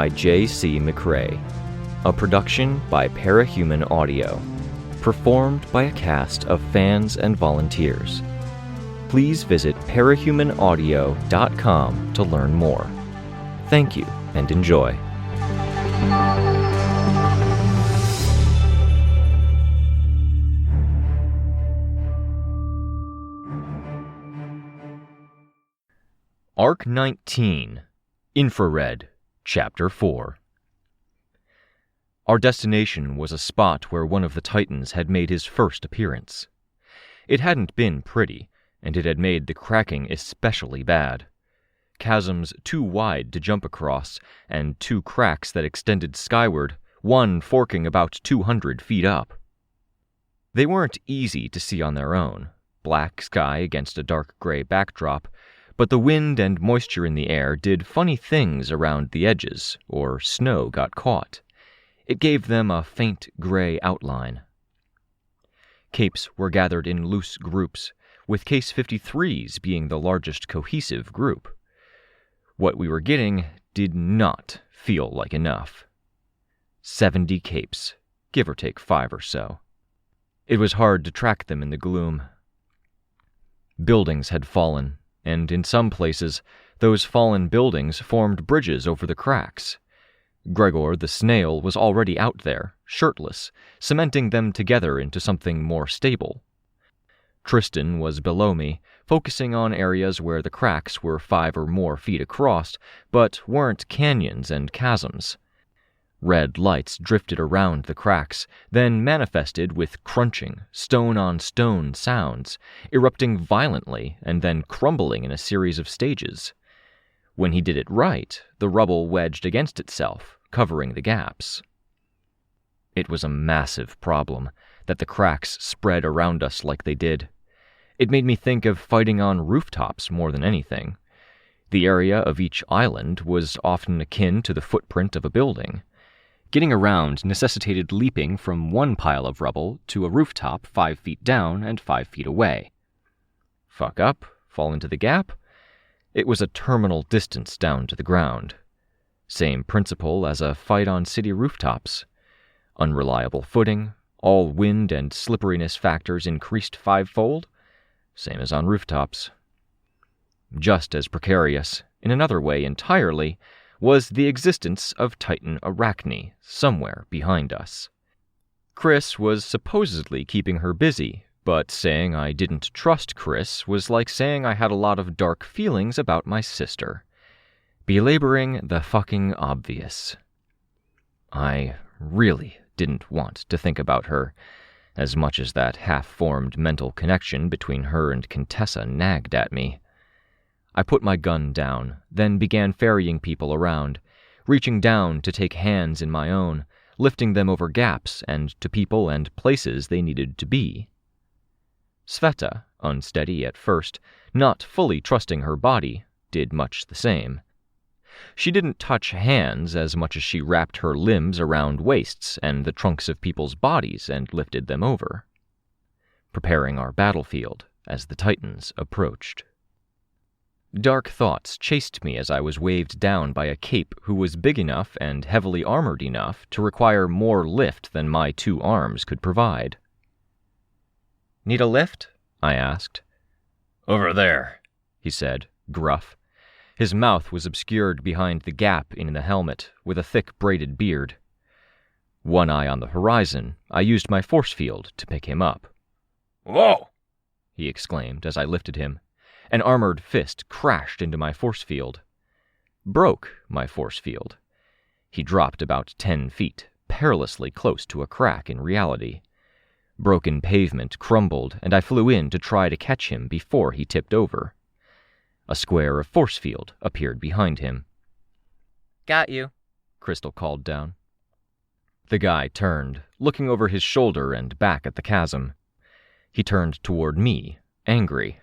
by J.C. McRae. A production by Parahuman Audio. Performed by a cast of fans and volunteers. Please visit parahumanaudio.com to learn more. Thank you and enjoy. Arc 19, Infrared, Chapter 4. Our destination was a spot where one of the Titans had made his first appearance. It hadn't been pretty, and it had made the cracking especially bad. Chasms too wide to jump across, and two cracks that extended skyward, one forking about 200 feet up. They weren't easy to see on their own, black sky against a dark gray backdrop, but the wind and moisture in the air did funny things around the edges, or snow got caught. It gave them a faint gray outline. Capes were gathered in loose groups, with Case 53s being the largest cohesive group. What we were getting did not feel like enough. 70 capes, give or take 5 or so. It was hard to track them in the gloom. Buildings had fallen, and in some places, those fallen buildings formed bridges over the cracks. Gregor the snail was already out there, shirtless, cementing them together into something more stable. Tristan was below me, focusing on areas where the cracks were 5 or more feet across, but weren't canyons and chasms. Red lights drifted around the cracks, then manifested with crunching, stone-on-stone sounds, erupting violently and then crumbling in a series of stages. When he did it right, the rubble wedged against itself, covering the gaps. It was a massive problem that the cracks spread around us like they did. It made me think of fighting on rooftops more than anything. The area of each island was often akin to the footprint of a building. Getting around necessitated leaping from one pile of rubble to a rooftop 5 feet down and 5 feet away. Fuck up, fall into the gap. It was a terminal distance down to the ground. Same principle as a fight on city rooftops. Unreliable footing, all wind and slipperiness factors increased 5-fold, same as on rooftops. Just as precarious, in another way entirely, was the existence of Titan Arachne somewhere behind us. Chris was supposedly keeping her busy, but saying I didn't trust Chris was like saying I had a lot of dark feelings about my sister. Belaboring the fucking obvious. I really didn't want to think about her, as much as that half-formed mental connection between her and Contessa nagged at me. I put my gun down, then began ferrying people around, reaching down to take hands in my own, lifting them over gaps and to people and places they needed to be. Sveta, unsteady at first, not fully trusting her body, did much the same. She didn't touch hands as much as she wrapped her limbs around waists and the trunks of people's bodies and lifted them over, preparing our battlefield as the Titans approached. Dark thoughts chased me as I was waved down by a cape who was big enough and heavily armored enough to require more lift than my 2 arms could provide. "Need a lift?" I asked. "Over there," he said, gruff. His mouth was obscured behind the gap in the helmet, with a thick braided beard. One eye on the horizon, I used my force field to pick him up. "Whoa!" he exclaimed as I lifted him. An armored fist crashed into my force field. Broke my force field. He dropped about 10 feet, perilously close to a crack in reality. Broken pavement crumbled, and I flew in to try to catch him before he tipped over. A square of force field appeared behind him. "Got you," Crystal called down. The guy turned, looking over his shoulder and back at the chasm. He turned toward me, angry.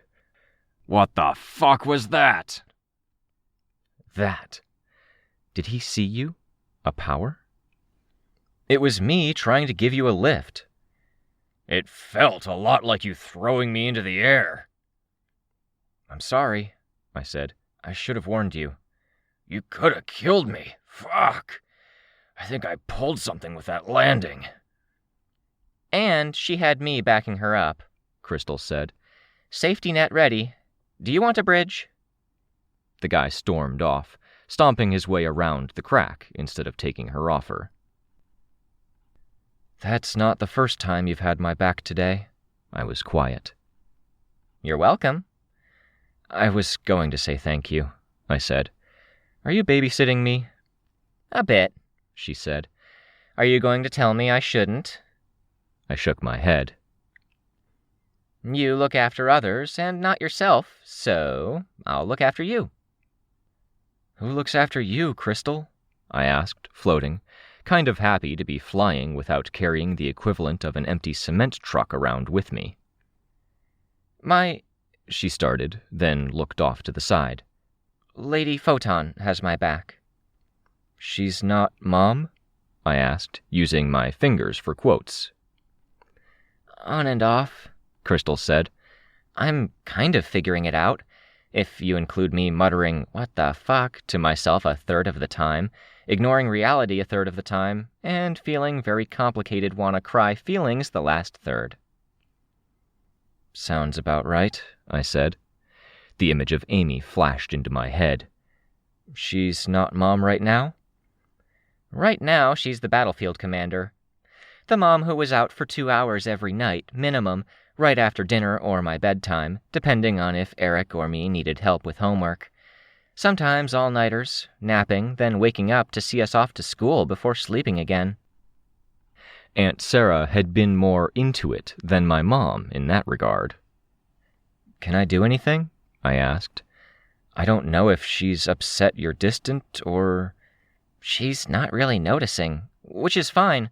"What the fuck was that?" That. Did he see you? A power? "It was me trying to give you a lift." "It felt a lot like you throwing me into the air." "I'm sorry," I said. "I should have warned you." "You could have killed me. Fuck. I think I pulled something with that landing. And she had me backing her up, Crystal said. Safety net ready. Do you want a bridge? The guy stormed off, stomping his way around the crack instead of taking her offer. That's not the first time you've had my back today. I was quiet. You're welcome. I was going to say thank you, I said. Are you babysitting me? A bit, she said. Are you going to tell me I shouldn't? I shook my head. You look after others and not yourself, so I'll look after you. Who looks after you, Crystal? I asked, floating, kind of happy to be flying without carrying the equivalent of an empty cement truck around with me. She started, then looked off to the side. Lady Photon has my back. She's not Mom? I asked, using my fingers for quotes. On and off, Crystal said. I'm kind of figuring it out, if you include me muttering, "What the fuck?" to myself a third of the time, ignoring reality a third of the time, and feeling very complicated wanna-cry feelings the last third. Sounds about right, I said. The image of Amy flashed into my head. She's not Mom right now? Right now, she's the battlefield commander. The mom who was out for 2 hours every night, minimum, right after dinner or my bedtime, depending on if Eric or me needed help with homework. Sometimes all-nighters, napping, then waking up to see us off to school before sleeping again. Aunt Sarah had been more into it than my mom in that regard. Can I do anything? I asked. I don't know if she's upset you're distant or... She's not really noticing, which is fine.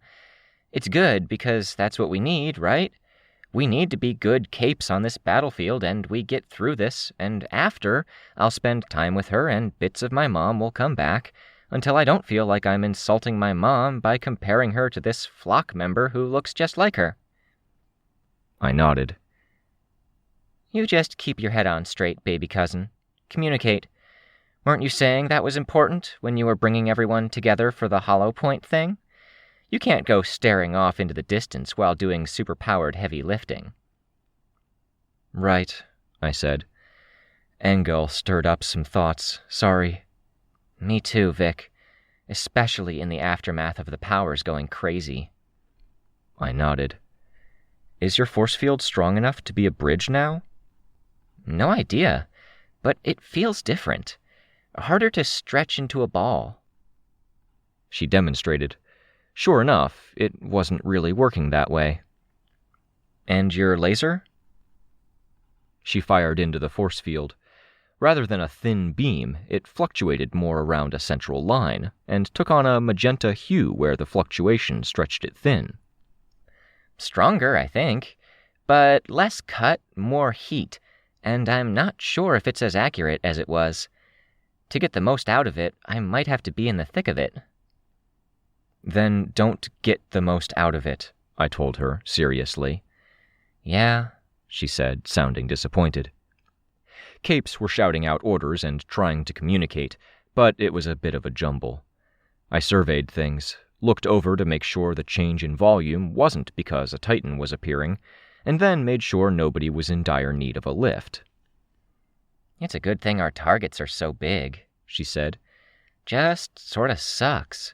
It's good because that's what we need, right? We need to be good capes on this battlefield, and we get through this, and after, I'll spend time with her and bits of my mom will come back, until I don't feel like I'm insulting my mom by comparing her to this flock member who looks just like her. I nodded. You just keep your head on straight, baby cousin. Communicate. Weren't you saying that was important when you were bringing everyone together for the hollow point thing? You can't go staring off into the distance while doing super-powered heavy lifting. Right, I said. Engel stirred up some thoughts. Sorry. Me too, Vic. Especially in the aftermath of the powers going crazy. I nodded. Is your force field strong enough to be a bridge now? No idea, but it feels different. Harder to stretch into a ball. She demonstrated. Sure enough, it wasn't really working that way. And your laser? She fired into the force field. Rather than a thin beam, it fluctuated more around a central line, and took on a magenta hue where the fluctuation stretched it thin. Stronger, I think, but less cut, more heat, and I'm not sure if it's as accurate as it was. To get the most out of it, I might have to be in the thick of it. Then don't get the most out of it, I told her, seriously. Yeah, she said, sounding disappointed. Capes were shouting out orders and trying to communicate, but it was a bit of a jumble. I surveyed things, looked over to make sure the change in volume wasn't because a Titan was appearing, and then made sure nobody was in dire need of a lift. It's a good thing our targets are so big, she said. Just sorta sucks.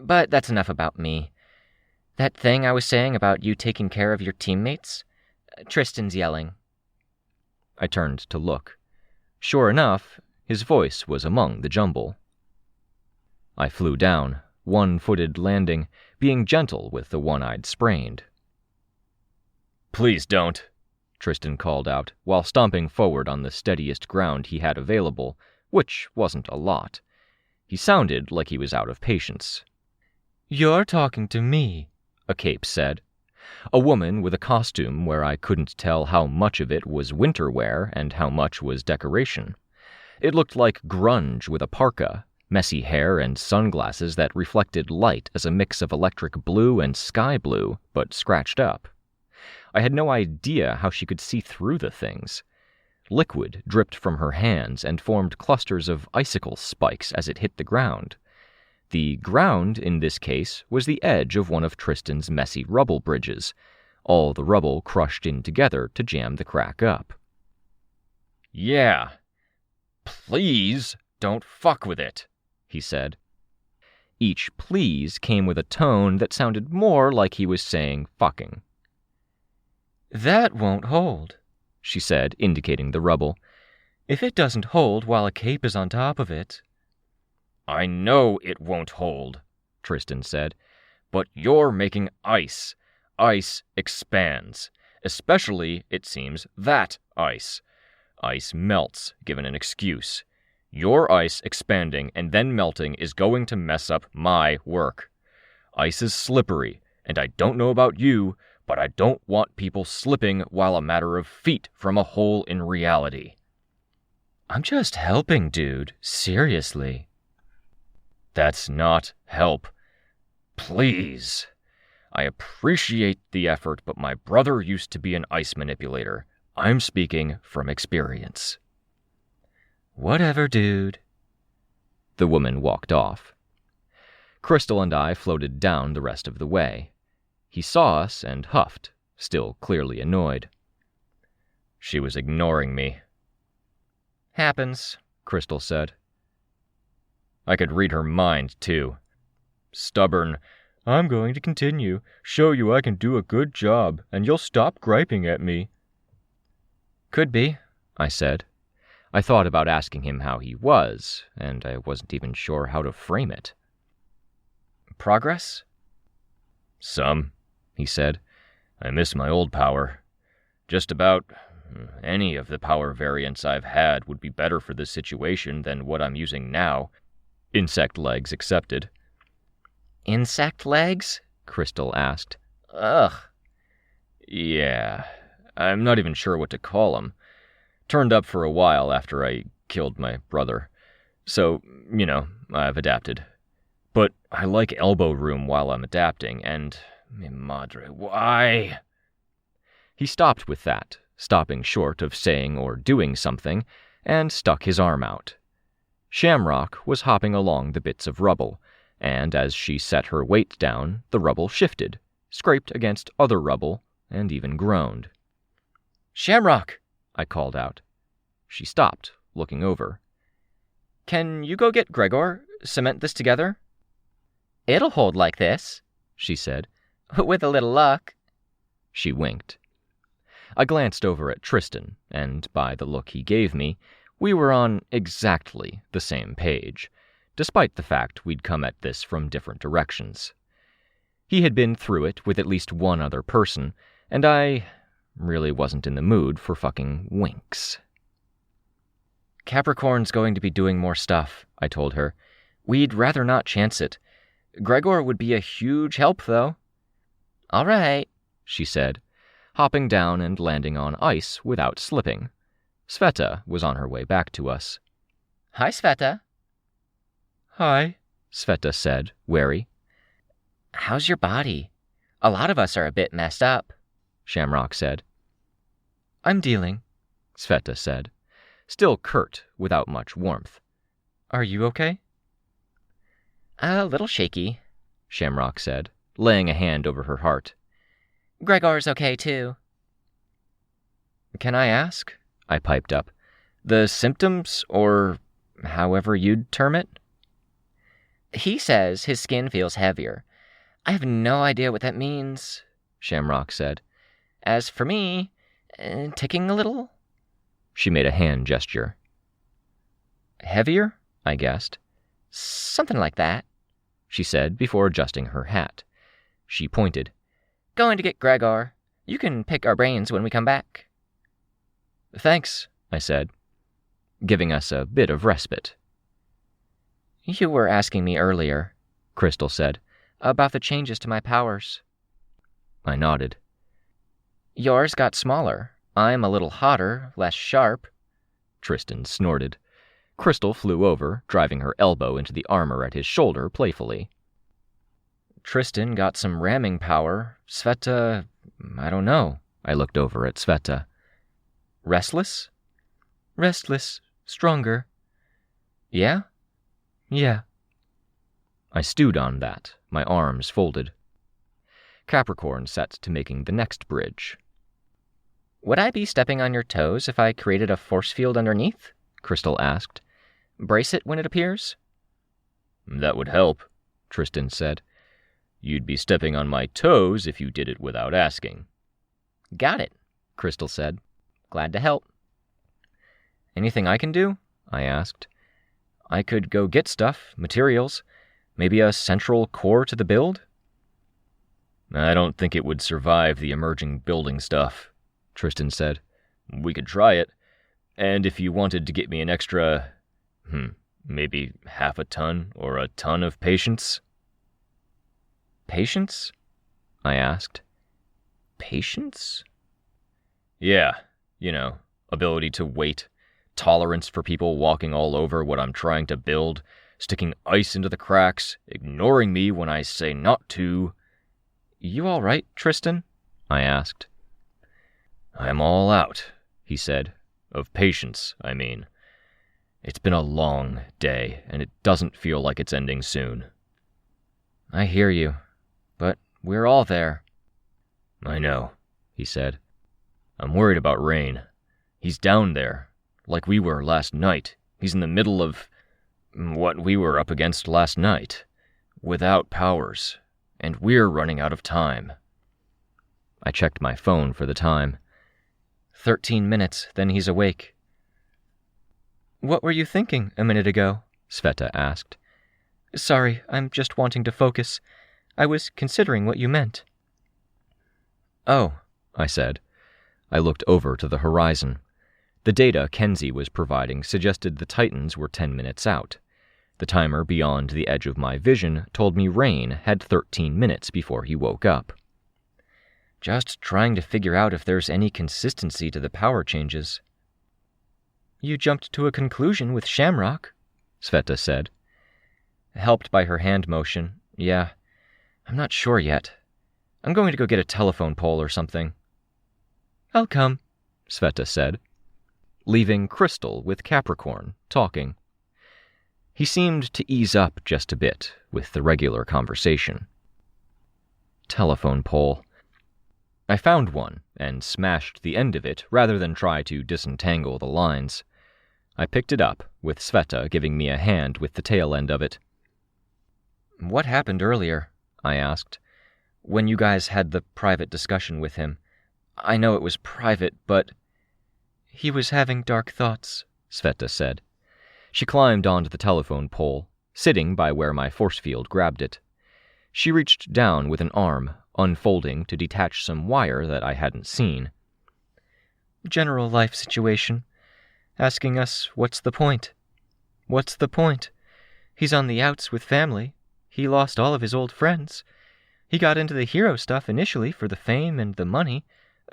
But that's enough about me. That thing I was saying about you taking care of your teammates? Tristan's yelling. I turned to look. Sure enough, his voice was among the jumble. I flew down, one-footed landing, being gentle with the one-eyed sprained. Please don't, Tristan called out, while stomping forward on the steadiest ground he had available, which wasn't a lot. He sounded like he was out of patience. You're talking to me, a cape said. A woman with a costume where I couldn't tell how much of it was winter wear and how much was decoration. It looked like grunge with a parka, messy hair and sunglasses that reflected light as a mix of electric blue and sky blue, but scratched up. I had no idea how she could see through the things. Liquid dripped from her hands and formed clusters of icicle spikes as it hit the ground. The ground, in this case, was the edge of one of Tristan's messy rubble bridges, all the rubble crushed in together to jam the crack up. "Yeah. Please don't fuck with it," he said. Each please came with a tone that sounded more like he was saying fucking. "That won't hold," she said, indicating the rubble. "If it doesn't hold while a cape is on top of it." "I know it won't hold," Tristan said, "but you're making ice. Ice expands. Especially, it seems, that ice. Ice melts, given an excuse. Your ice expanding and then melting is going to mess up my work. Ice is slippery, and I don't know about you, but I don't want people slipping while a matter of feet from a hole in reality." "I'm just helping, dude. Seriously." "That's not help. Please. I appreciate the effort, but my brother used to be an ice manipulator. I'm speaking from experience." "Whatever, dude." The woman walked off. Crystal and I floated down the rest of the way. He saw us and huffed, still clearly annoyed. "She was ignoring me." "Happens," Crystal said. "I could read her mind, too. Stubborn. I'm going to continue, show you I can do a good job, and you'll stop griping at me." "Could be," I said. I thought about asking him how he was, and I wasn't even sure how to frame it. "Progress?" "Some," he said. "I miss my old power. Just about any of the power variants I've had would be better for this situation than what I'm using now, insect legs accepted." "Insect legs?" Crystal asked. "Ugh." "Yeah, I'm not even sure what to call them. Turned up for a while after I killed my brother. So, I've adapted. But I like elbow room while I'm adapting, and... Mi madre, why?" He stopped with that, stopping short of saying or doing something, and stuck his arm out. Shamrock was hopping along the bits of rubble, and as she set her weight down, the rubble shifted, scraped against other rubble, and even groaned. "Shamrock!" I called out. She stopped, looking over. "Can you go get Gregor? Cement this together?" "It'll hold like this," she said. "With a little luck." She winked. I glanced over at Tristan, and by the look he gave me, we were on exactly the same page, despite the fact we'd come at this from different directions. He had been through it with at least one other person, and I really wasn't in the mood for fucking winks. "Capricorn's going to be doing more stuff," I told her. "We'd rather not chance it. Gregor would be a huge help, though." "All right," she said, hopping down and landing on ice without slipping. Sveta was on her way back to us. "Hi, Sveta." "Hi," Sveta said, wary. "How's your body? A lot of us are a bit messed up," Shamrock said. "I'm dealing," Sveta said, still curt without much warmth. "Are you okay?" "A little shaky," Shamrock said, laying a hand over her heart. "Gregor's okay, too." "Can I ask?" I piped up. "The symptoms, or however you'd term it?" "He says his skin feels heavier. I have no idea what that means," Shamrock said. "As for me, ticking a little." She made a hand gesture. "Heavier?" I guessed. "Something like that," she said before adjusting her hat. She pointed. "Going to get Gregor. You can pick our brains when we come back." "Thanks," I said, giving us a bit of respite. "You were asking me earlier," Crystal said, "about the changes to my powers." I nodded. "Yours got smaller. I'm a little hotter, less sharp." Tristan snorted. Crystal flew over, driving her elbow into the armor at his shoulder playfully. "Tristan got some ramming power. Sveta, I don't know." I looked over at Sveta. "Restless?" "Restless. Stronger." "Yeah?" "Yeah." I stewed on that, my arms folded. Capricorn set to making the next bridge. Would I be stepping on your toes if I created a force field underneath? Crystal asked. Brace it when it appears? That would help, Tristan said. You'd be stepping on my toes if you did it without asking. Got it, Crystal said. Glad to help. Anything I can do? I asked. I could go get stuff, materials, maybe a central core to the build? I don't think it would survive the emerging building stuff, Tristan said. We could try it, and if you wanted to get me an extra, maybe half a ton or a ton of patience. Patience? I asked. Patience? Yeah, ability to wait, tolerance for people walking all over what I'm trying to build, sticking ice into the cracks, ignoring me when I say not to. You all right, Tristan? I asked. I'm all out, he said. Of patience, I mean. It's been a long day, and it doesn't feel like it's ending soon. I hear you, but we're all there. I know, he said. I'm worried about Rein. He's down there, like we were last night. He's in the middle of what we were up against last night, without powers, and we're running out of time. I checked my phone for the time. 13 minutes, then he's awake. What were you thinking a minute ago? Sveta asked. Sorry, I'm just wanting to focus. I was considering what you meant. Oh, I said. I looked over to the horizon. The data Kenzie was providing suggested the Titans were 10 minutes out. The timer beyond the edge of my vision told me Rein had 13 minutes before he woke up. Just trying to figure out if there's any consistency to the power changes. You jumped to a conclusion with Shamrock, Sveta said. Helped by her hand motion, yeah. I'm not sure yet. I'm going to go get a telephone pole or something. I'll come, Sveta said, leaving Crystal with Capricorn, talking. He seemed to ease up just a bit with the regular conversation. Telephone pole. I found one and smashed the end of it rather than try to disentangle the lines. I picked it up, with Sveta giving me a hand with the tail end of it. What happened earlier? I asked. When you guys had the private discussion with him. I know it was private, but... He was having dark thoughts, Sveta said. She climbed onto the telephone pole, sitting by where my force field grabbed it. She reached down with an arm, unfolding to detach some wire that I hadn't seen. General life situation. Asking us, what's the point? What's the point? He's on the outs with family. He lost all of his old friends. He got into the hero stuff initially for the fame and the money.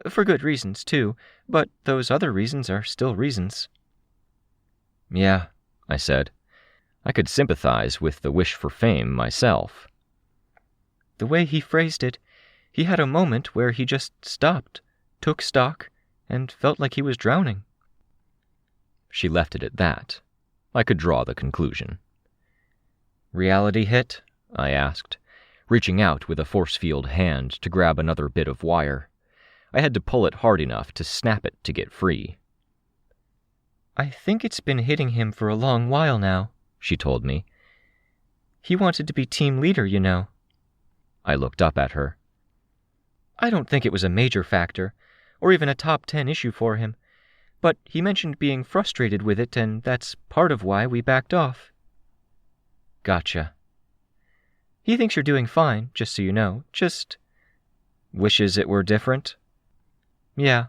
For good reasons, too, but those other reasons are still reasons. Yeah, I said. I could sympathize with the wish for fame myself. The way he phrased it, he had a moment where he just stopped, took stock, and felt like he was drowning. She left it at that. I could draw the conclusion. Reality hit? I asked, reaching out with a force field hand to grab another bit of wire. I had to pull it hard enough to snap it to get free. I think it's been hitting him for a long while now, she told me. He wanted to be team leader, you know. I looked up at her. I don't think it was a major factor, or even a top 10 issue for him, but he mentioned being frustrated with it, and that's part of why we backed off. Gotcha. He thinks you're doing fine, just so you know. Just wishes it were different? Yeah.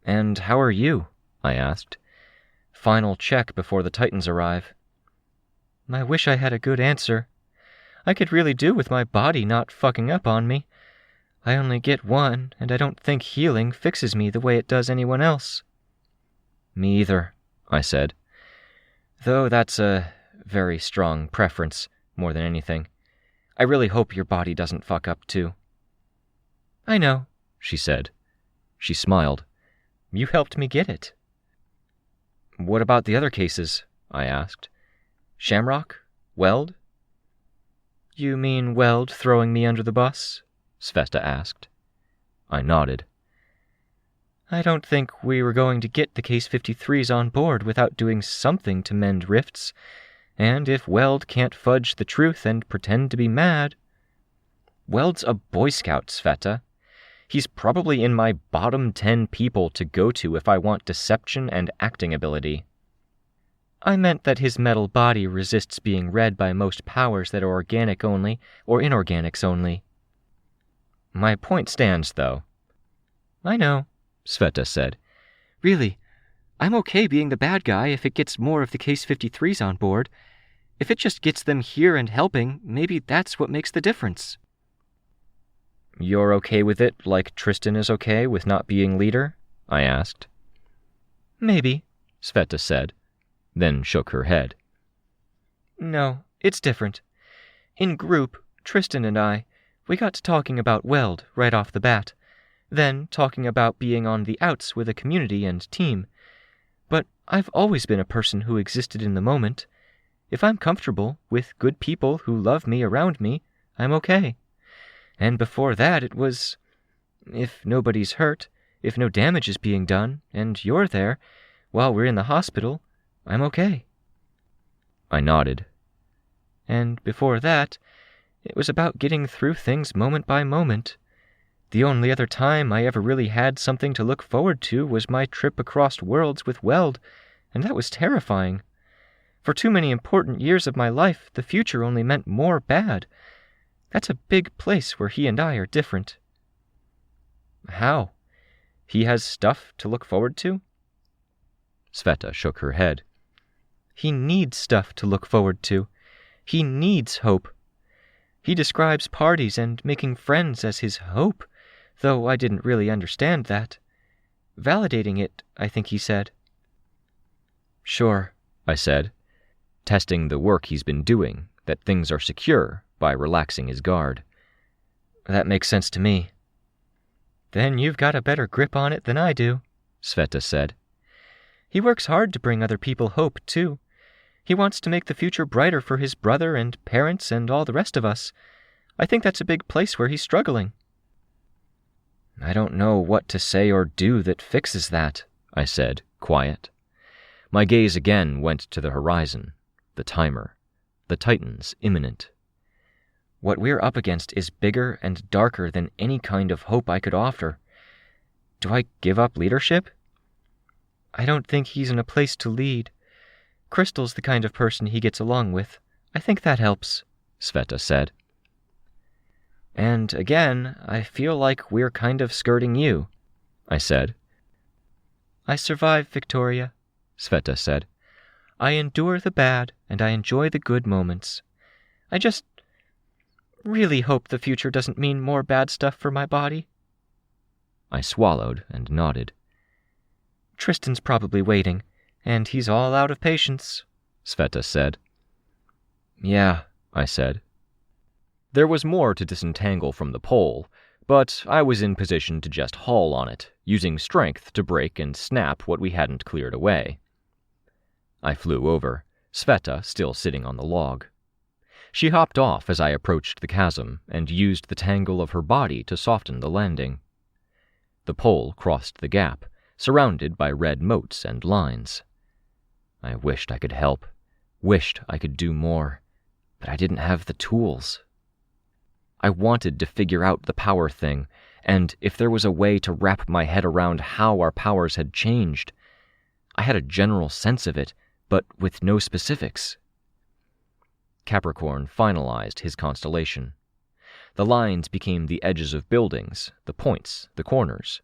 And how are you? I asked. Final check before the Titans arrive. I wish I had a good answer. I could really do with my body not fucking up on me. I only get one, and I don't think healing fixes me the way it does anyone else. Me either, I said. Though that's a very strong preference, more than anything. I really hope your body doesn't fuck up too. I know, she said. She smiled. You helped me get it. What about the other cases? I asked. Shamrock? Weld? You mean Weld throwing me under the bus? Sveta asked. I nodded. I don't think we were going to get the Case 53s on board without doing something to mend rifts, and if Weld can't fudge the truth and pretend to be mad... Weld's a Boy Scout, Sveta. He's probably in my bottom 10 people to go to if I want deception and acting ability. I meant that his metal body resists being read by most powers that are organic only or inorganics only. My point stands, though. I know, Sveta said. Really, I'm okay being the bad guy if it gets more of the Case 53s on board. If it just gets them here and helping, maybe that's what makes the difference. You're okay with it like Tristan is okay with not being leader? I asked. Maybe, Sveta said, then shook her head. No, it's different. In group, Tristan and we got to talking about Weld right off the bat, then talking about being on the outs with a community and team. But I've always been a person who existed in the moment. If I'm comfortable with good people who love me around me, I'm okay. And before that it was, if nobody's hurt, if no damage is being done, and you're there, while we're in the hospital, I'm okay. I nodded. And before that, it was about getting through things moment by moment. The only other time I ever really had something to look forward to was my trip across worlds with Weld, and that was terrifying. For too many important years of my life, the future only meant more bad. That's a big place where he and I are different. How? He has stuff to look forward to? Sveta shook her head. He needs stuff to look forward to. He needs hope. He describes parties and making friends as his hope, though I didn't really understand that. Validating it, I think he said. Sure, I said, testing the work he's been doing, that things are secure, by relaxing his guard. That makes sense to me. Then you've got a better grip on it than I do, Sveta said. He works hard to bring other people hope, too. He wants to make the future brighter for his brother and parents and all the rest of us. I think that's a big place where he's struggling. I don't know what to say or do that fixes that, I said, quiet. My gaze again went to the horizon, the timer, the Titans imminent. What we're up against is bigger and darker than any kind of hope I could offer. Do I give up leadership? I don't think he's in a place to lead. Crystal's the kind of person he gets along with. I think that helps, Sveta said. And again, I feel like we're kind of skirting you, I said. I survive, Victoria, Sveta said. I endure the bad, and I enjoy the good moments. I just really hope the future doesn't mean more bad stuff for my body. I swallowed and nodded. Tristan's probably waiting, and he's all out of patience, Sveta said. Yeah, I said. There was more to disentangle from the pole, but I was in position to just haul on it, using strength to break and snap what we hadn't cleared away. I flew over, Sveta still sitting on the log. She hopped off as I approached the chasm and used the tangle of her body to soften the landing. The pole crossed the gap, surrounded by red motes and lines. I wished I could help, wished I could do more, but I didn't have the tools. I wanted to figure out the power thing, and if there was a way to wrap my head around how our powers had changed. I had a general sense of it, but with no specifics. Capricorn finalized his constellation. The lines became the edges of buildings, the points, the corners.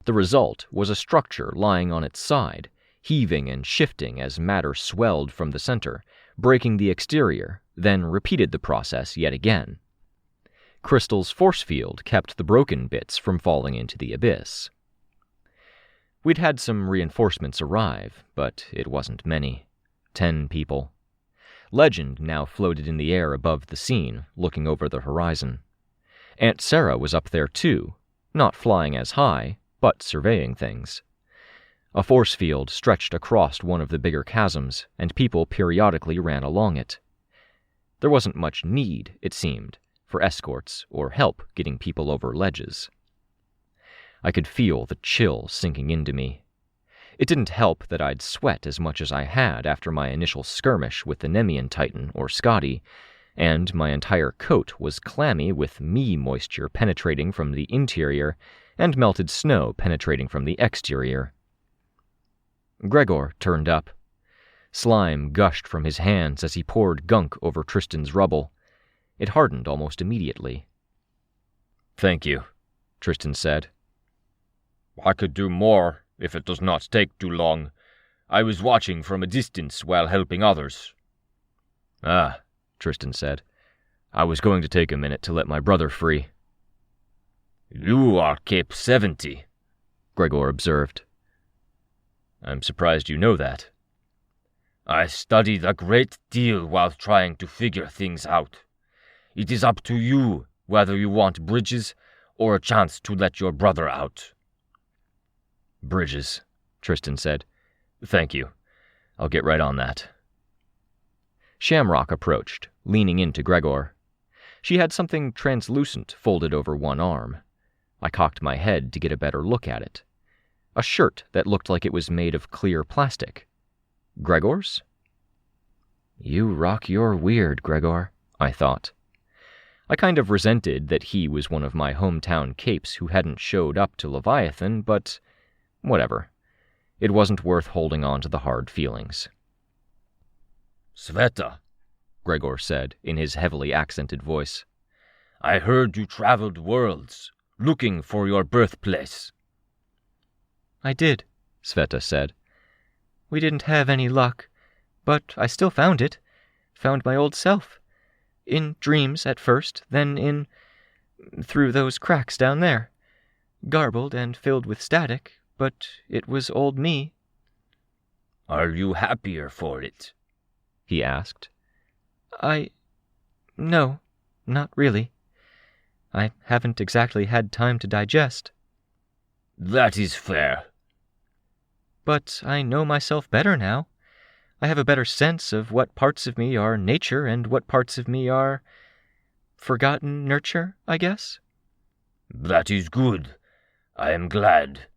The result was a structure lying on its side, heaving and shifting as matter swelled from the center, breaking the exterior, then repeated the process yet again. Crystal's force field kept the broken bits from falling into the abyss. We'd had some reinforcements arrive, but it wasn't many. 10 people. Legend now floated in the air above the scene, looking over the horizon. Aunt Sarah was up there too, not flying as high, but surveying things. A force field stretched across one of the bigger chasms, and people periodically ran along it. There wasn't much need, it seemed, for escorts or help getting people over ledges. I could feel the chill sinking into me. It didn't help that I'd sweat as much as I had after my initial skirmish with the Nemean Titan, or Scotty, and my entire coat was clammy with moisture penetrating from the interior and melted snow penetrating from the exterior. Gregor turned up. Slime gushed from his hands as he poured gunk over Tristan's rubble. It hardened almost immediately. "Thank you," Tristan said. "I could do more if it does not take too long. I was watching from a distance while helping others." "Ah," Tristan said. "I was going to take a minute to let my brother free." "You are Cape 70, Gregor observed. "I'm surprised you know that." "I studied a great deal while trying to figure things out. It is up to you whether you want bridges or a chance to let your brother out." "Bridges," Tristan said. "Thank you. I'll get right on that." Shamrock approached, leaning into Gregor. She had something translucent folded over one arm. I cocked my head to get a better look at it. A shirt that looked like it was made of clear plastic. Gregor's? "You rock your weird, Gregor," I thought. I kind of resented that he was one of my hometown capes who hadn't showed up to Leviathan, but whatever. It wasn't worth holding on to the hard feelings. "Sveta," Gregor said in his heavily accented voice. "I heard you traveled worlds, looking for your birthplace." "I did," Sveta said. "We didn't have any luck, but I still found it. Found my old self. In dreams at first, then through those cracks down there. Garbled and filled with static, but it was old me." "Are you happier for it?" he asked. No, not really. I haven't exactly had time to digest." "That is fair." "But I know myself better now. I have a better sense of what parts of me are nature and what parts of me are forgotten nurture, I guess." "That is good. I am glad."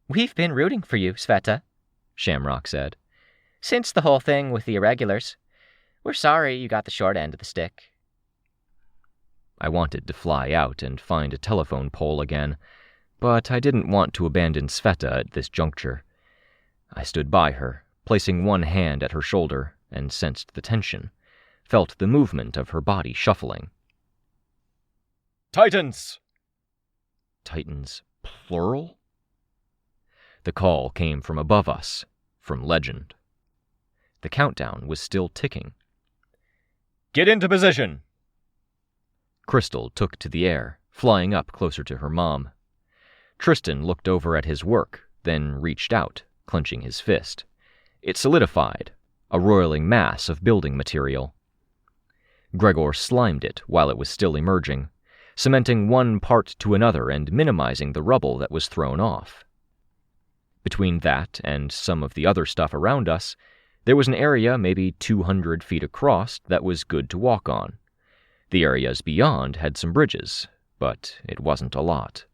"We've been rooting for you, Sveta," Shamrock said, "since the whole thing with the irregulars. We're sorry you got the short end of the stick." I wanted to fly out and find a telephone pole again, but I didn't want to abandon Sveta at this juncture. I stood by her, placing one hand at her shoulder, and sensed the tension, felt the movement of her body shuffling. "Titans!" Titans, plural? The call came from above us, from Legend. The countdown was still ticking. "Get into position!" Crystal took to the air, flying up closer to her mom. Tristan looked over at his work, then reached out, clenching his fist. It solidified, a roiling mass of building material. Gregor slimed it while it was still emerging, cementing one part to another and minimizing the rubble that was thrown off. Between that and some of the other stuff around us, there was an area maybe 200 feet across that was good to walk on. The areas beyond had some bridges, but it wasn't a lot.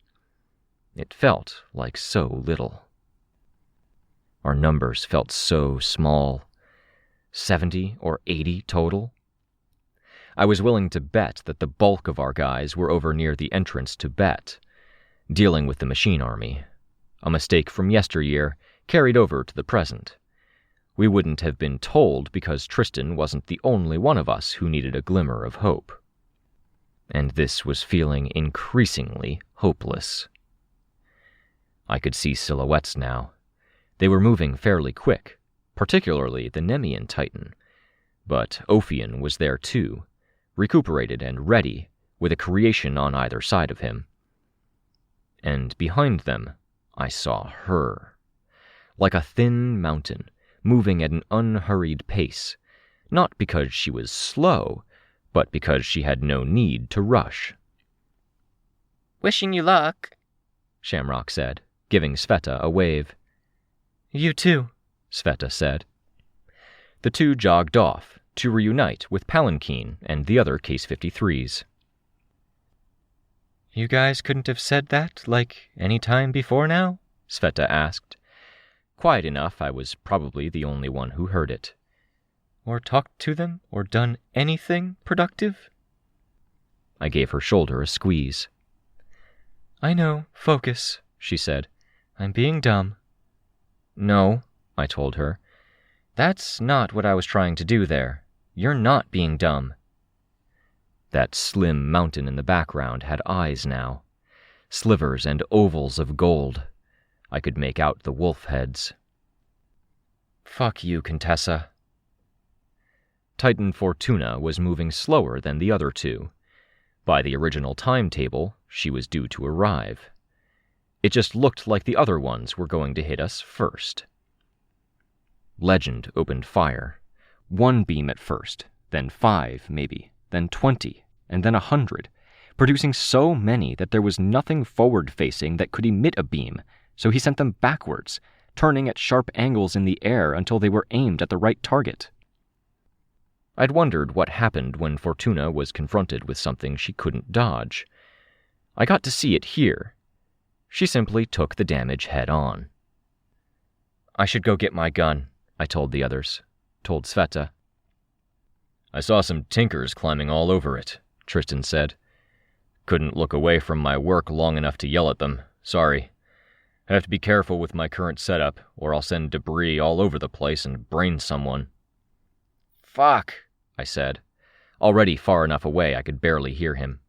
It felt like so little. Our numbers felt so small. 70 or 80 total. I was willing to bet that the bulk of our guys were over near the entrance to Bet, dealing with the machine army. A mistake from yesteryear carried over to the present. We wouldn't have been told because Tristan wasn't the only one of us who needed a glimmer of hope. And this was feeling increasingly hopeless. I could see silhouettes now. They were moving fairly quick, particularly the Nemean Titan. But Ophion was there too, recuperated and ready, with a creation on either side of him. And behind them, I saw her. Like a thin mountain, moving at an unhurried pace, not because she was slow, but because she had no need to rush. "Wishing you luck," Shamrock said, giving Sveta a wave. "You too," Sveta said. The two jogged off, to reunite with Palanquin and the other Case 53s. "You guys couldn't have said that, like, any time before now?" Sveta asked. Quiet enough I was probably the only one who heard it. "Or talked to them, or done anything productive?" I gave her shoulder a squeeze. "I know, focus," she said. "I'm being dumb." "No," I told her. "That's not what I was trying to do there. You're not being dumb." That slim mountain in the background had eyes now. Slivers and ovals of gold. I could make out the wolf heads. "Fuck you, Contessa." Titan Fortuna was moving slower than the other two. By the original timetable, she was due to arrive. It just looked like the other ones were going to hit us first. Legend opened fire. 1 beam at first, then 5 maybe, then 20, and then 100, producing so many that there was nothing forward-facing that could emit a beam, so he sent them backwards, turning at sharp angles in the air until they were aimed at the right target. I'd wondered what happened when Fortuna was confronted with something she couldn't dodge. I got to see it here. She simply took the damage head on. "I should go get my gun," I told the others. Told Sveta. "I saw some tinkers climbing all over it," Tristan said. "Couldn't look away from my work long enough to yell at them. Sorry. I have to be careful with my current setup, or I'll send debris all over the place and brain someone." "Fuck," I said, already far enough away I could barely hear him.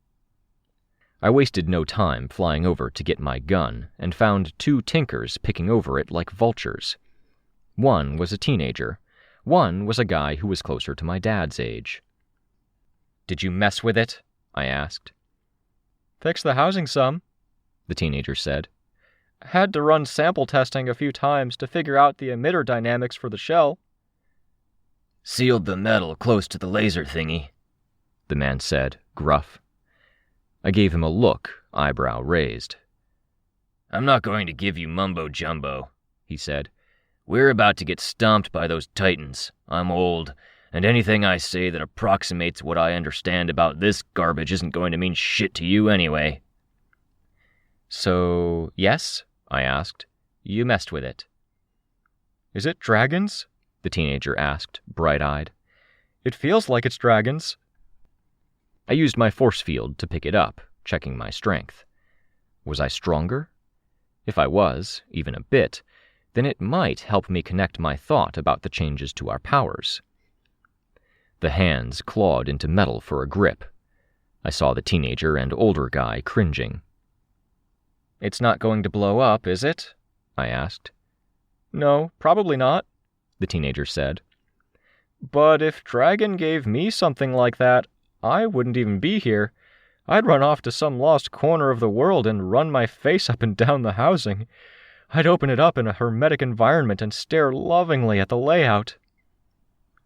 I wasted no time flying over to get my gun and found 2 tinkers picking over it like vultures. One was a teenager. One was a guy who was closer to my dad's age. "Did you mess with it?" I asked. "Fix the housing some," the teenager said. "Had to run sample testing a few times to figure out the emitter dynamics for the shell." "Sealed the metal close to the laser thingy," the man said, gruff. I gave him a look, eyebrow raised. "I'm not going to give you mumbo-jumbo," he said. "We're about to get stomped by those titans. I'm old, and anything I say that approximates what I understand about this garbage isn't going to mean shit to you anyway." "So, yes?" I asked. "You messed with it." "Is it dragons?" the teenager asked, bright-eyed. "It feels like it's dragons." I used my force field to pick it up, checking my strength. Was I stronger? If I was, even a bit, then it might help me connect my thought about the changes to our powers. The hands clawed into metal for a grip. I saw the teenager and older guy cringing. "It's not going to blow up, is it?" I asked. "No, probably not," the teenager said. "But if Dragon gave me something like that, I wouldn't even be here. I'd run off to some lost corner of the world and run my face up and down the housing. I'd open it up in a hermetic environment and stare lovingly at the layout."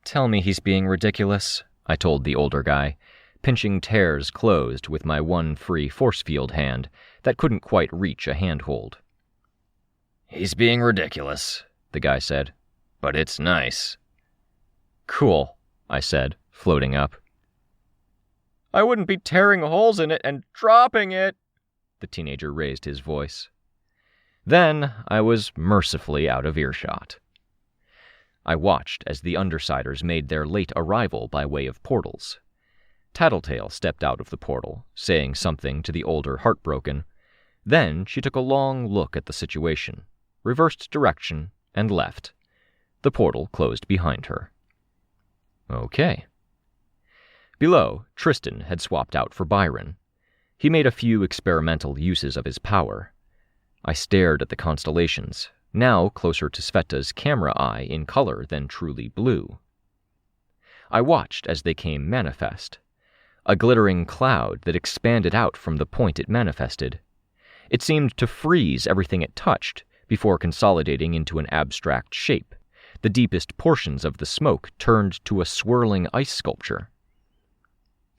"Tell me he's being ridiculous," I told the older guy, pinching tears closed with my one free force field hand that couldn't quite reach a handhold. "He's being ridiculous," the guy said. "But it's nice." "Cool," I said, floating up. "I wouldn't be tearing holes in it and dropping it," the teenager raised his voice. Then I was mercifully out of earshot. I watched as the Undersiders made their late arrival by way of portals. Tattletale stepped out of the portal, saying something to the older Heartbroken. Then she took a long look at the situation, reversed direction, and left. The portal closed behind her. Okay. Below, Tristan had swapped out for Byron. He made a few experimental uses of his power. I stared at the constellations, now closer to Sveta's camera eye in color than truly blue. I watched as they came manifest. A glittering cloud that expanded out from the point it manifested. It seemed to freeze everything it touched before consolidating into an abstract shape. The deepest portions of the smoke turned to a swirling ice sculpture.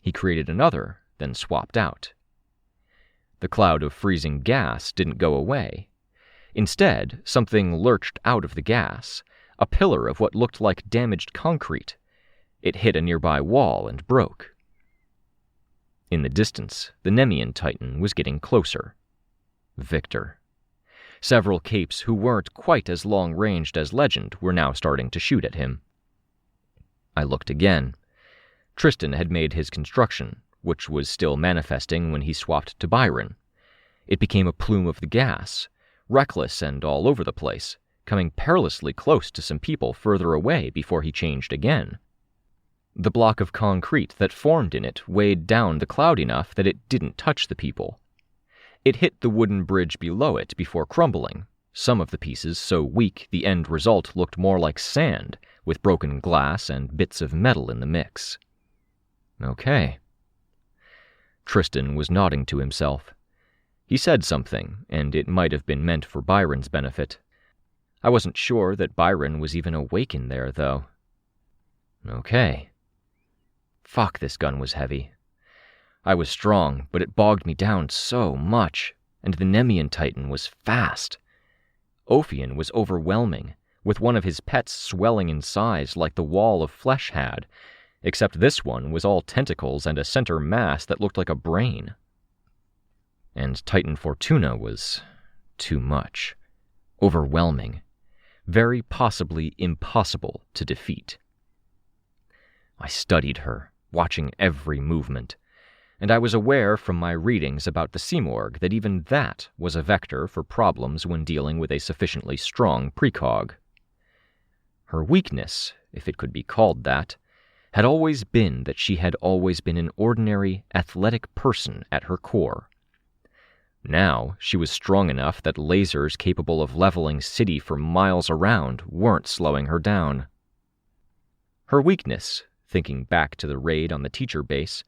He created another, then swapped out. The cloud of freezing gas didn't go away. Instead, something lurched out of the gas, a pillar of what looked like damaged concrete. It hit a nearby wall and broke. In the distance, the Nemean Titan was getting closer. Victor. Several capes who weren't quite as long-ranged as Legend were now starting to shoot at him. I looked again. Tristan had made his construction, which was still manifesting when he swapped to Byron. It became a plume of the gas, reckless and all over the place, coming perilously close to some people further away before he changed again. The block of concrete that formed in it weighed down the cloud enough that it didn't touch the people. It hit the wooden bridge below it before crumbling, some of the pieces so weak the end result looked more like sand, with broken glass and bits of metal in the mix. Okay. Tristan was nodding to himself. He said something, and it might have been meant for Byron's benefit. I wasn't sure that Byron was even awake in there, though. Okay. Fuck, this gun was heavy. I was strong, but it bogged me down so much, and the Nemean Titan was fast. Ophion was overwhelming, with one of his pets swelling in size like the wall of flesh had, except this one was all tentacles and a center mass that looked like a brain. And Titan Fortuna was too much. Overwhelming. Very possibly impossible to defeat. I studied her, watching every movement, and I was aware from my readings about the Simorg that even that was a vector for problems when dealing with a sufficiently strong precog. Her weakness, if it could be called that, had always been that she had always been an ordinary, athletic person at her core. Now she was strong enough that lasers capable of leveling city for miles around weren't slowing her down. Her weakness, thinking back to the raid on the teacher base,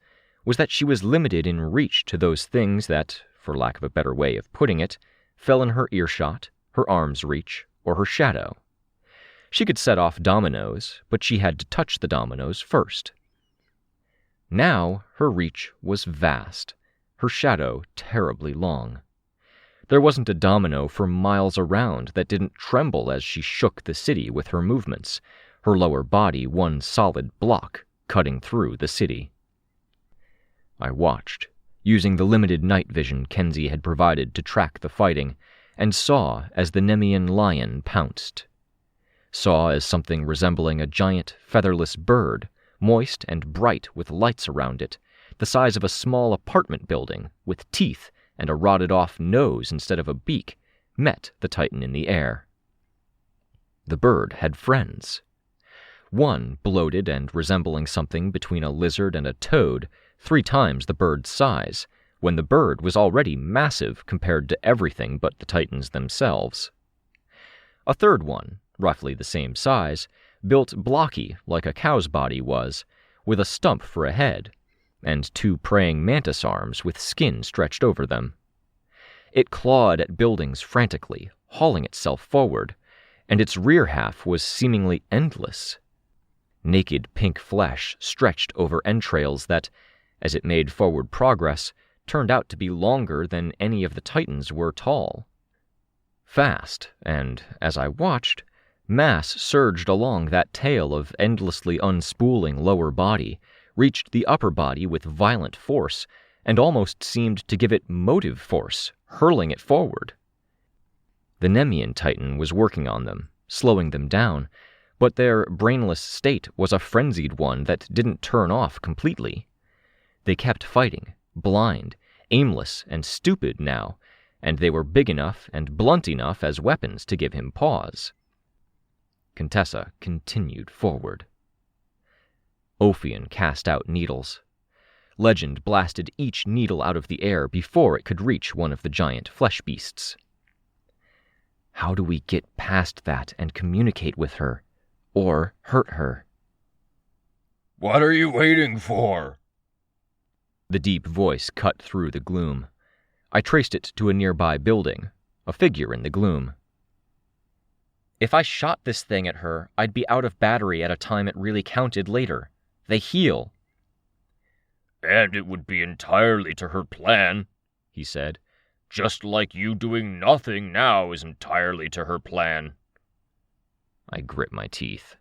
was that she was limited in reach to those things that, for lack of a better way of putting it, fell in her earshot, her arm's reach, or her shadow. She could set off dominoes, but she had to touch the dominoes first. Now her reach was vast, her shadow terribly long. There wasn't a domino for miles around that didn't tremble as she shook the city with her movements, her lower body one solid block, cutting through the city. I watched, using the limited night vision Kenzie had provided to track the fighting, and saw as the Nemean lion pounced. Saw as something resembling a giant, featherless bird, moist and bright with lights around it, the size of a small apartment building, with teeth and a rotted-off nose instead of a beak, met the Titan in the air. The bird had friends. One, bloated and resembling something between a lizard and a toad, 3 times the bird's size, when the bird was already massive compared to everything but the Titans themselves. A third one, roughly the same size, built blocky like a cow's body was, with a stump for a head, and 2 praying mantis arms with skin stretched over them. It clawed at buildings frantically, hauling itself forward, and its rear half was seemingly endless. Naked pink flesh stretched over entrails that, as it made forward progress, turned out to be longer than any of the Titans were tall. Fast, and, as I watched, mass surged along that tail of endlessly unspooling lower body, reached the upper body with violent force, and almost seemed to give it motive force, hurling it forward. The Nemean Titan was working on them, slowing them down, but their brainless state was a frenzied one that didn't turn off completely. They kept fighting, blind, aimless, and stupid now, and they were big enough and blunt enough as weapons to give him pause. Contessa continued forward. Ophion cast out needles. Legend blasted each needle out of the air before it could reach one of the giant flesh beasts. How do we get past that and communicate with her? Or hurt her? What are you waiting for? The deep voice cut through the gloom. I traced it to a nearby building, a figure in the gloom. If I shot this thing at her, I'd be out of battery at a time it really counted later. They heal. And it would be entirely to her plan, he said. Just like you doing nothing now is entirely to her plan. I grit my teeth.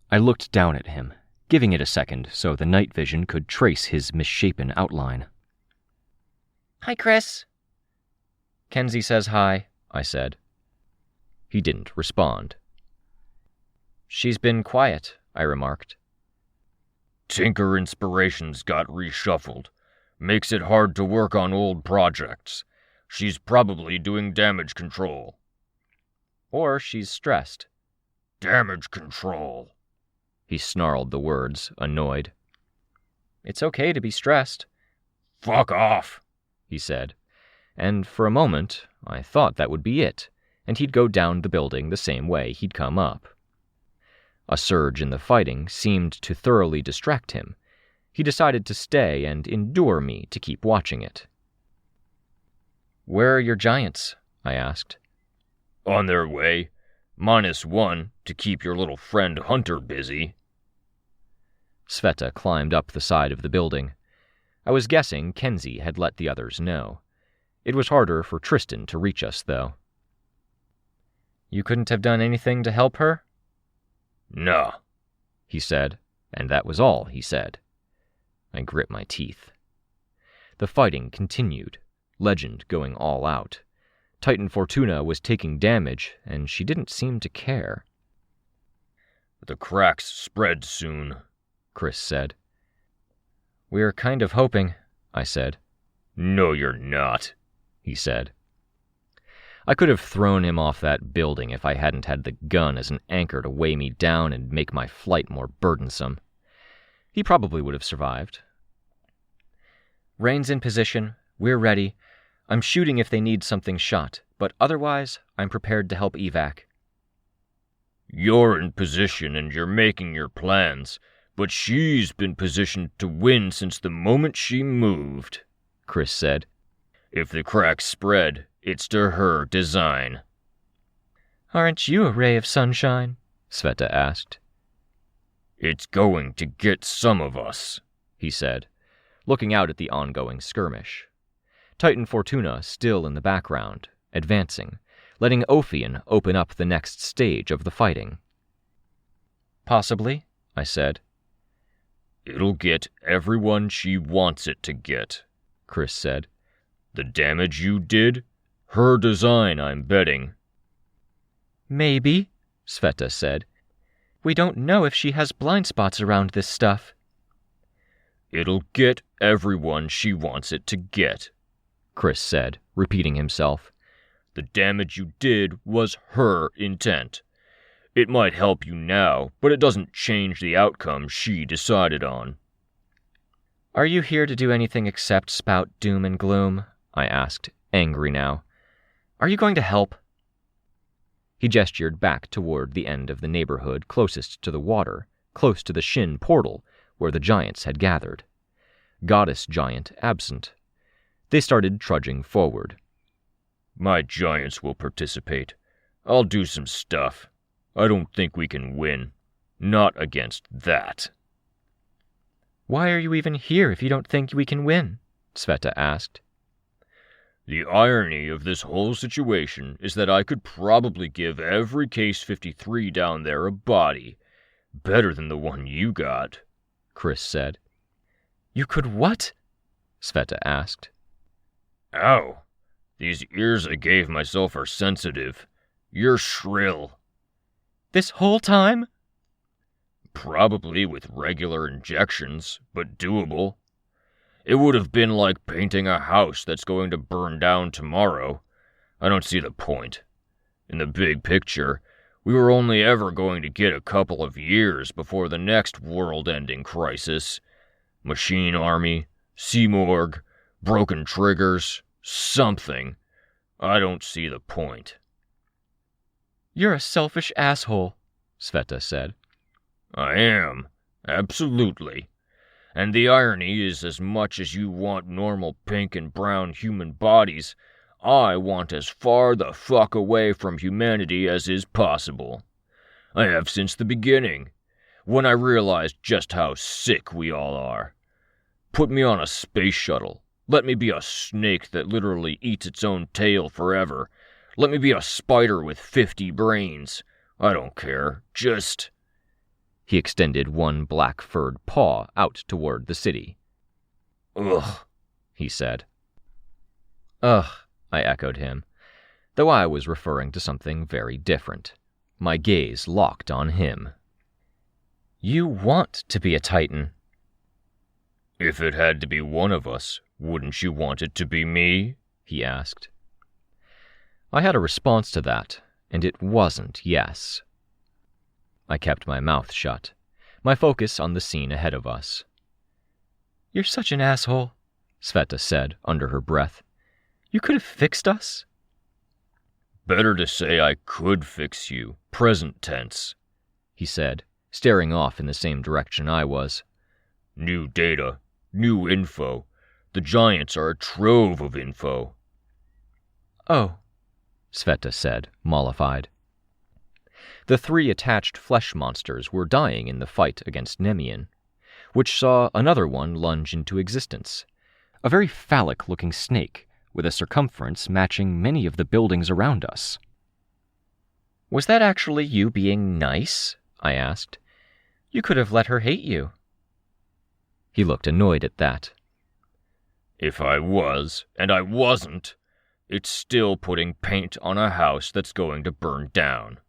I looked down at him, giving it a second so the night vision could trace his misshapen outline. Hi, Chris. Kenzie says hi, I said. He didn't respond. She's been quiet, I remarked. Tinker Inspirations got reshuffled. Makes it hard to work on old projects. She's probably doing damage control. Or she's stressed. Damage control. He snarled the words, annoyed. It's okay to be stressed. Fuck off, he said, and for a moment I thought that would be it, and he'd go down the building the same way he'd come up. A surge in the fighting seemed to thoroughly distract him. He decided to stay and endure me to keep watching it. Where are your giants? I asked. On their way. -1 to keep your little friend Hunter busy. Sveta climbed up the side of the building. I was guessing Kenzie had let the others know. It was harder for Tristan to reach us, though. You couldn't have done anything to help her? Nah, he said, and that was all he said. I grit my teeth. The fighting continued, Legend going all out. Titan Fortuna was taking damage, and she didn't seem to care. The cracks spread soon, Chris said. We're kind of hoping, I said. No, you're not, he said. I could have thrown him off that building if I hadn't had the gun as an anchor to weigh me down and make my flight more burdensome. He probably would have survived. Rein's in position. We're ready. I'm shooting if they need something shot, but otherwise, I'm prepared to help evac. You're in position and you're making your plans, but she's been positioned to win since the moment she moved, Chris said. If the cracks spread, it's to her design. Aren't you a ray of sunshine? Sveta asked. It's going to get some of us, he said, looking out at the ongoing skirmish. Titan Fortuna still in the background, advancing, letting Ophion open up the next stage of the fighting. Possibly, I said. It'll get everyone she wants it to get, Chris said. The damage you did? Her design, I'm betting. Maybe, Sveta said. We don't know if she has blind spots around this stuff. It'll get everyone she wants it to get, Chris said, repeating himself. The damage you did was her intent. It might help you now, but it doesn't change the outcome she decided on. Are you here to do anything except spout doom and gloom? I asked, angry now. Are you going to help? He gestured back toward the end of the neighborhood closest to the water, close to the Shin portal, where the giants had gathered. Goddess giant absent. They started trudging forward. My giants will participate. I'll do some stuff. I don't think we can win. Not against that. Why are you even here if you don't think we can win? Sveta asked. The irony of this whole situation is that I could probably give every Case 53 down there a body. Better than the one you got, Chris said. You could what? Sveta asked. Ow. These ears I gave myself are sensitive. You're shrill. This whole time? Probably with regular injections, but doable. It would have been like painting a house that's going to burn down tomorrow. I don't see the point. In the big picture, we were only ever going to get a couple of years before the next world-ending crisis. Machine army, sea morgue, broken triggers, something. I don't see the point. You're a selfish asshole, Sveta said. I am. Absolutely. And the irony is, as much as you want normal pink and brown human bodies, I want as far the fuck away from humanity as is possible. I have since the beginning, when I realized just how sick we all are. Put me on a space shuttle. Let me be a snake that literally eats its own tail forever. Let me be a spider with 50 brains. I don't care. Just... He extended one black-furred paw out toward the city. Ugh, he said. Ugh, I echoed him, though I was referring to something very different. My gaze locked on him. You want to be a Titan. If it had to be one of us, wouldn't you want it to be me? He asked. I had a response to that, and it wasn't yes. I kept my mouth shut, my focus on the scene ahead of us. You're such an asshole, Sveta said under her breath. You could have fixed us. Better to say I could fix you, present tense, he said, staring off in the same direction I was. New data, new info. The Giants are a trove of info. Oh, Sveta said, mollified. The 3 attached flesh monsters were dying in the fight against Nemean, which saw another one lunge into existence, a very phallic-looking snake with a circumference matching many of the buildings around us. Was that actually you being nice? I asked. You could have let her hate you. He looked annoyed at that. If I was, and I wasn't, it's still putting paint on a house that's going to burn down.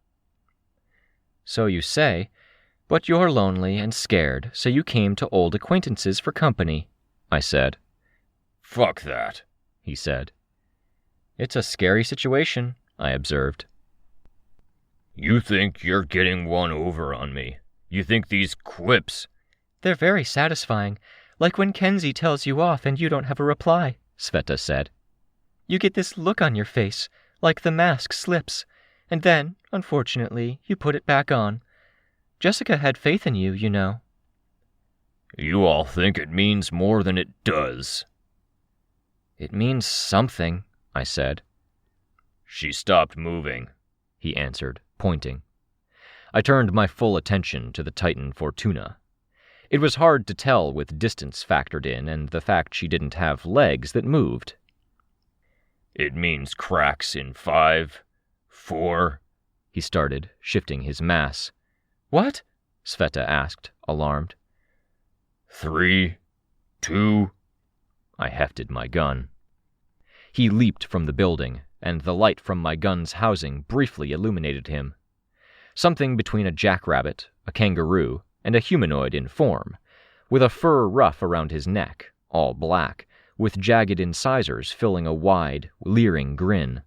So you say, but you're lonely and scared, so you came to old acquaintances for company, I said. Fuck that, he said. It's a scary situation, I observed. You think you're getting one over on me. You think these quips... They're very satisfying, like when Kenzie tells you off and you don't have a reply, Sveta said. You get this look on your face, like the mask slips, and then, unfortunately, you put it back on. Jessica had faith in you, you know. You all think it means more than it does. It means something, I said. She stopped moving, he answered, pointing. I turned my full attention to the Titan Fortuna. It was hard to tell with distance factored in and the fact she didn't have legs that moved. It means cracks in 5, 4, he started, shifting his mass. What? Sveta asked, alarmed. 3, 2. I hefted my gun. He leaped from the building, and the light from my gun's housing briefly illuminated him. Something between a jackrabbit, a kangaroo, and a humanoid in form, with a fur ruff around his neck, all black, with jagged incisors filling a wide, leering grin.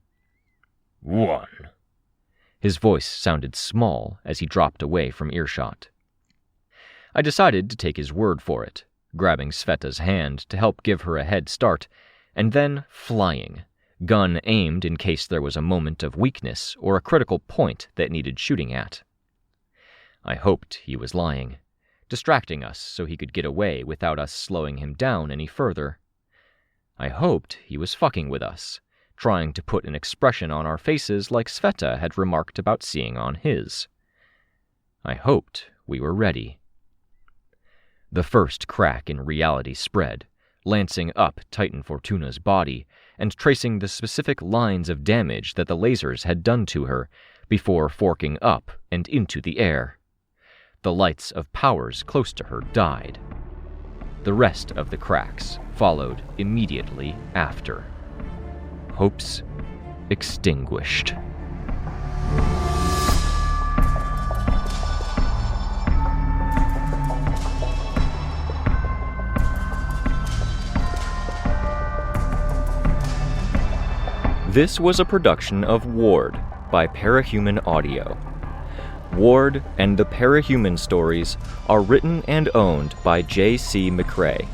1. His voice sounded small as he dropped away from earshot. I decided to take his word for it, grabbing Sveta's hand to help give her a head start, and then flying, gun aimed in case there was a moment of weakness or a critical point that needed shooting at. I hoped he was lying, distracting us so he could get away without us slowing him down any further. I hoped he was fucking with us, trying to put an expression on our faces like Sveta had remarked about seeing on his. I hoped we were ready. The first crack in reality spread, lancing up Titan Fortuna's body and tracing the specific lines of damage that the lasers had done to her before forking up and into the air. The lights of powers close to her died. The rest of the cracks followed immediately after. Hopes extinguished. This was a production of Ward by Parahuman Audio. Ward and the Parahuman stories are written and owned by J.C. McCrae.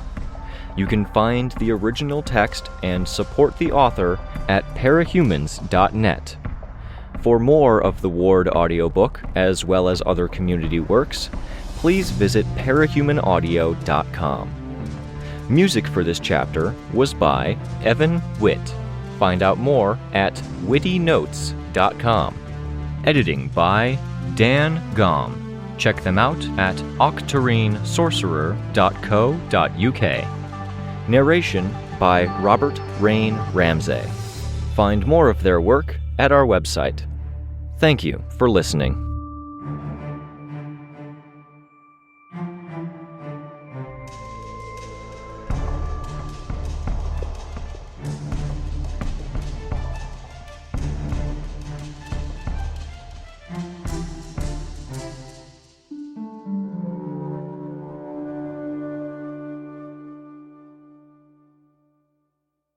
You can find the original text and support the author at parahumans.net. For more of the Ward audiobook, as well as other community works, please visit parahumanaudio.com. Music for this chapter was by Evan Witt. Find out more at wittynotes.com. Editing by Dan Gom. Check them out at octarinesorcerer.co.uk. Narration by Robert Rein Ramsay. Find more of their work at our website. Thank you for listening.